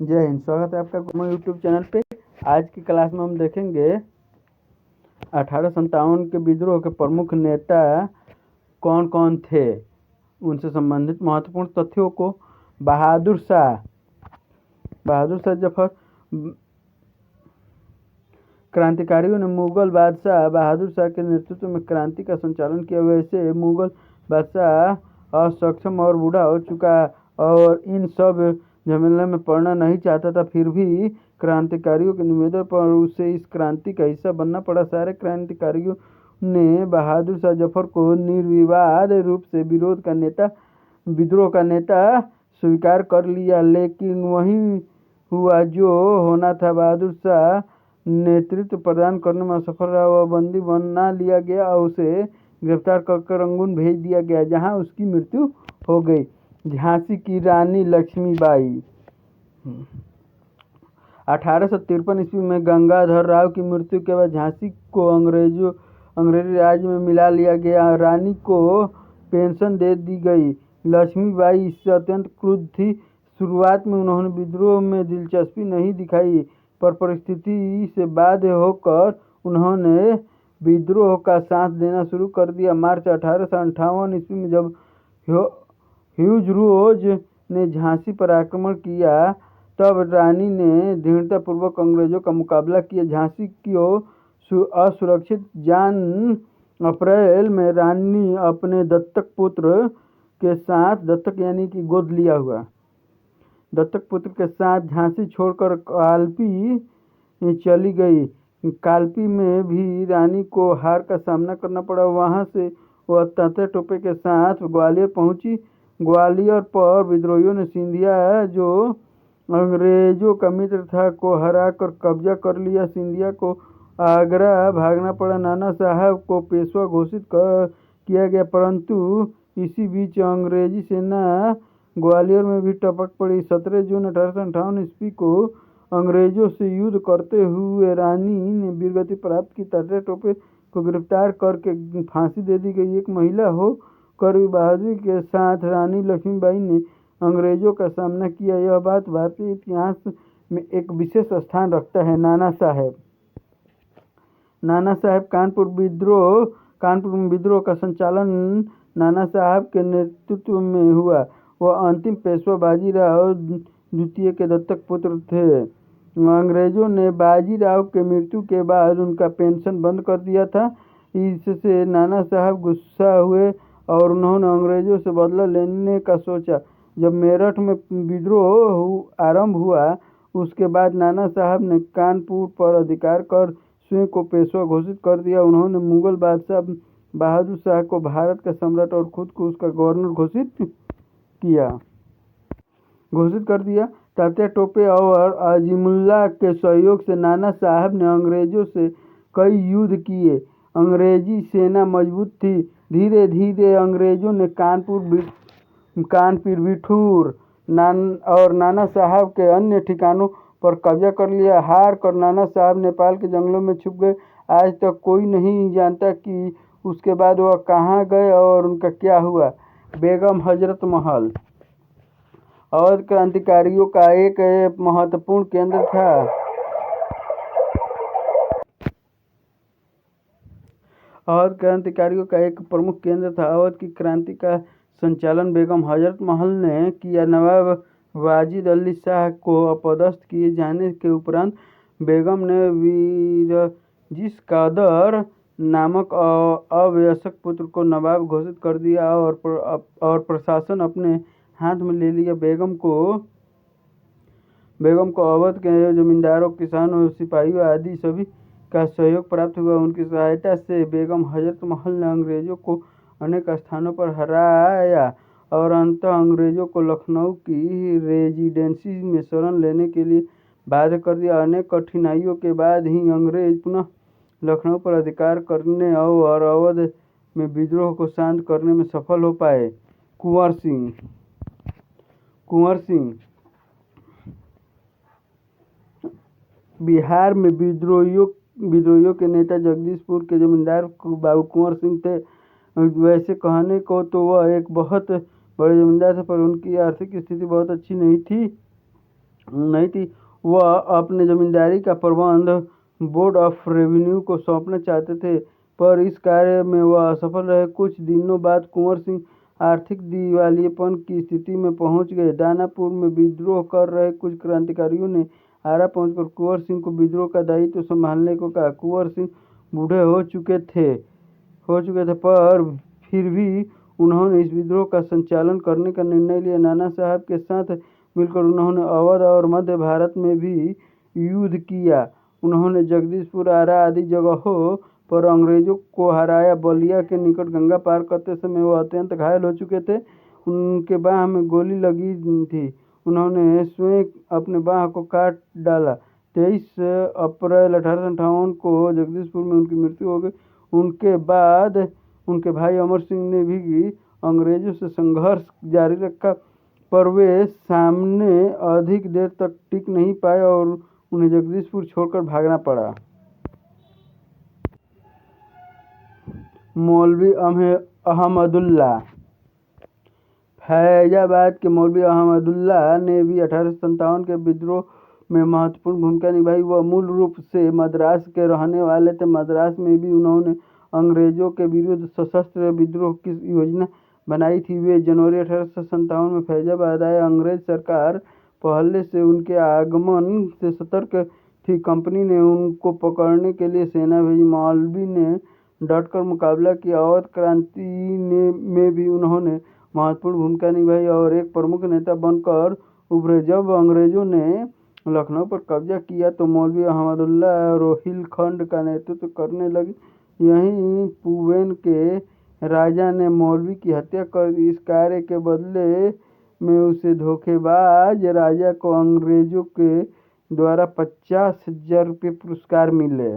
जय हिंद। स्वागत है आपका गुरु यूट्यूब चैनल पे। आज की क्लास में हम देखेंगे 1857 के विद्रोह के प्रमुख नेता कौन कौन थे, उनसे संबंधित महत्वपूर्ण तथ्यों को। बहादुर शाह जफर। क्रांतिकारियों ने मुगल बादशाह बहादुर शाह के नेतृत्व में क्रांति का संचालन किया। वैसे मुगल बादशाह असक्षम और बूढ़ा हो चुका और इन सब झमेले में पड़ना नहीं चाहता था, फिर भी क्रांतिकारियों के निवेदन पर उसे इस क्रांति का हिस्सा बनना पड़ा। सारे क्रांतिकारियों ने बहादुर शाह जफर को निर्विवाद रूप से विद्रोह का नेता स्वीकार कर लिया, लेकिन वही हुआ जो होना था। बहादुर शाह नेतृत्व प्रदान करने में असफल रहा। वह बंदी बना लिया गया और उसे गिरफ्तार करके रंगून भेज दिया गया, जहां उसकी मृत्यु हो गई। झांसी की रानी लक्ष्मीबाई। 1853 ईस्वी में गंगाधर राव की मृत्यु के बाद झांसी को अंग्रेजी राज में मिला लिया गया। रानी को पेंशन दे दी गई। लक्ष्मीबाई इससे अत्यंत क्रुद्ध थी। शुरुआत में उन्होंने विद्रोह में दिलचस्पी नहीं दिखाई, पर परिस्थिति से बाध्य होकर उन्होंने विद्रोह का साथ देना शुरू कर दिया। मार्च 1858 ईस्वी में जब ह्यूज रोज ने झांसी पर आक्रमण किया, तब रानी ने दृढ़तापूर्वक अंग्रेजों का मुकाबला किया। झांसी को असुरक्षित जान अप्रैल में रानी अपने दत्तक पुत्र के साथ झांसी छोड़कर कालपी चली गई। कालपी में भी रानी को हार का सामना करना पड़ा। वहां से वह तात्या टोपे के साथ ग्वालियर पहुंची। ग्वालियर पर विद्रोहियों ने सिंधिया, जो अंग्रेजों का मित्र था, को हराकर कब्जा कर लिया। सिंधिया को आगरा भागना पड़ा। नाना साहब को पेशवा घोषित किया गया, परंतु इसी बीच अंग्रेजी सेना ग्वालियर में भी टपक पड़ी। 17 जून 1858 ईस्वी को अंग्रेजों से युद्ध करते हुए रानी ने वीरगति प्राप्त की। तात्या टोपे को गिरफ्तार करके फांसी दे दी गई। एक महिला होकर भी बहादुरी के साथ रानी लक्ष्मीबाई ने अंग्रेजों का सामना किया। यह बात भारतीय इतिहास में एक विशेष स्थान रखता है। नाना साहब कानपुर में विद्रोह का संचालन नाना साहब के नेतृत्व में हुआ। वह अंतिम पेशवा बाजीराव द्वितीय के दत्तक पुत्र थे। अंग्रेजों ने बाजीराव के मृत्यु के बाद उनका पेंशन बंद कर दिया था। इससे नाना साहब गुस्सा हुए और उन्होंने अंग्रेजों से बदला लेने का सोचा। जब मेरठ में विद्रोह आरंभ हुआ, उसके बाद नाना साहब ने कानपुर पर अधिकार कर स्वयं को पेशवा घोषित कर दिया। उन्होंने मुगल बादशाह बहादुर शाह को भारत का सम्राट और खुद को उसका गवर्नर घोषित कर दिया। तात्या टोपे और अजीमुल्ला के सहयोग से नाना साहब ने अंग्रेजों से कई युद्ध किए। अंग्रेजी सेना मजबूत थी। धीरे धीरे अंग्रेजों ने कानपुर, बिठूर और नाना साहब के अन्य ठिकानों पर कब्जा कर लिया। हार कर नाना साहब नेपाल के जंगलों में छुप गए। आज तक कोई नहीं जानता कि उसके बाद वह कहाँ गए और उनका क्या हुआ। बेगम हजरत महल अवध क्रांतिकारियों का एक महत्वपूर्ण केंद्र था। अवध क्रांतिकारियों का एक प्रमुख केंद्र था। अवध की क्रांति का संचालन बेगम हजरत महल ने किया। नवाब वाजिद अली शाह को अपदस्थ किए जाने के उपरांत बेगम ने वीरजिस कादर नामक अवयस्क पुत्र को नवाब घोषित कर दिया और प्रशासन अपने हाथ में ले लिया। बेगम को अवध के जमींदारों, किसानों, सिपाहियों आदि सभी का सहयोग प्राप्त हुआ। उनकी सहायता से बेगम हजरत महल ने अंग्रेजों को अनेक स्थानों पर हराया और अंततः अंग्रेजों को लखनऊ की रेजिडेंसी में शरण लेने के लिए बाध्य कर दिया। अनेक कठिनाइयों के बाद ही अंग्रेज पुनः लखनऊ पर अधिकार करने और अवध में विद्रोह को शांत करने में सफल हो पाए। कुंवर सिंह बिहार में विद्रोहियों के नेता जगदीशपुर के जमींदार बाबू कुंवर सिंह थे। वैसे कहने को तो वह एक बहुत बड़े जमींदार थे, पर उनकी आर्थिक स्थिति बहुत अच्छी नहीं थी नहीं थी। वह अपने जमींदारी का प्रबंध बोर्ड ऑफ रेवेन्यू को सौंपना चाहते थे, पर इस कार्य में वह असफल रहे। कुछ दिनों बाद कुंवर सिंह आर्थिक दिवालियेपन की स्थिति में पहुंच गए। दानापुर में विद्रोह कर रहे कुछ क्रांतिकारियों ने आरा पहुंचकर कुंवर सिंह को विद्रोह का दायित्व संभालने को कहा। कुंवर सिंह बूढ़े हो चुके थे, पर फिर भी उन्होंने इस विद्रोह का संचालन करने का निर्णय लिया। नाना साहब के साथ मिलकर उन्होंने अवध और मध्य भारत में भी युद्ध किया। उन्होंने जगदीशपुर, आरा आदि जगहों पर अंग्रेजों को हराया। बलिया के निकट गंगा पार करते समय वो अत्यंत घायल हो चुके थे। उनके बाह में गोली लगी थी। उन्होंने स्वयं अपने बाह को काट डाला। 23 अप्रैल 1858 को जगदीशपुर में उनकी मृत्यु हो गई। उनके बाद उनके भाई अमर सिंह ने भी अंग्रेजों से संघर्ष जारी रखा, पर वे सामने अधिक देर तक टिक नहीं पाए और उन्हें जगदीशपुर छोड़कर भागना पड़ा। मौलवी अहमदुल्ला। फैजाबाद के मौलवी अहमदुल्ला ने भी 1857 के विद्रोह में महत्वपूर्ण भूमिका निभाई। वह मूल रूप से मद्रास के रहने वाले थे। मद्रास में भी उन्होंने अंग्रेजों के विरुद्ध सशस्त्र विद्रोह की योजना बनाई थी। वे जनवरी 1857 में फैजाबाद आए। अंग्रेज सरकार पहले से उनके आगमन से सतर्क थी। कंपनी ने उनको पकड़ने के लिए सेना भेजी। मौलवी ने डटकर मुकाबला किया। अवध क्रांति में भी उन्होंने महत्वपूर्ण भूमिका निभाई और एक प्रमुख नेता बनकर उभरे। जब अंग्रेजों ने लखनऊ पर कब्जा किया तो मौलवी अहमदुल्ला रोहिलखंड का नेतृत्व करने लगे। यहीं पुवेन के राजा ने मौलवी की हत्या कर दी। इस कार्य के बदले में उसे धोखेबाज राजा को अंग्रेजों के द्वारा 50,000 रुपये पुरस्कार मिले।